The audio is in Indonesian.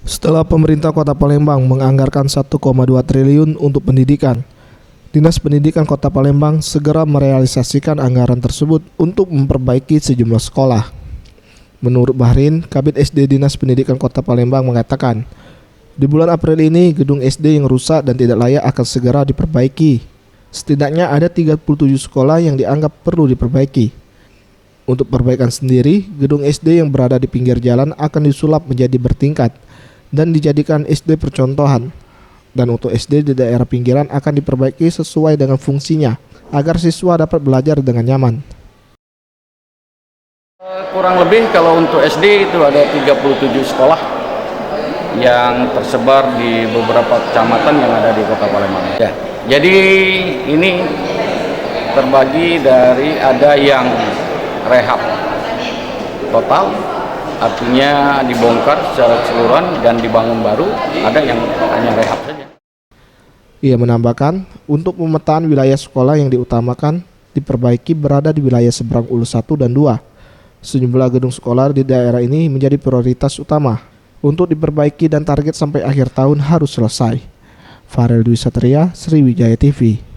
Setelah pemerintah Kota Palembang menganggarkan 1,2 triliun untuk pendidikan, Dinas Pendidikan Kota Palembang segera merealisasikan anggaran tersebut untuk memperbaiki sejumlah sekolah. Menurut Bahrin, Kabid SD Dinas Pendidikan Kota Palembang mengatakan, di bulan April ini gedung SD yang rusak dan tidak layak akan segera diperbaiki. Setidaknya ada 37 sekolah yang dianggap perlu diperbaiki. Untuk perbaikan sendiri, gedung SD yang berada di pinggir jalan akan disulap menjadi bertingkat dan dijadikan SD percontohan. Dan untuk SD di daerah pinggiran akan diperbaiki sesuai dengan fungsinya agar siswa dapat belajar dengan nyaman. Kurang lebih kalau untuk SD itu ada 37 sekolah yang tersebar di beberapa kecamatan yang ada di Kota Palembang. Ya, jadi ini terbagi dari ada yang rehab total, artinya dibongkar secara keseluruhan dan dibangun baru, ada yang hanya rehab saja. Ia menambahkan, untuk pemetaan wilayah sekolah yang diutamakan diperbaiki berada di wilayah seberang Ulu 1 dan 2. Sejumlah gedung sekolah di daerah ini menjadi prioritas utama untuk diperbaiki dan target sampai akhir tahun harus selesai. Farel Dwi Satria, Sriwijaya TV.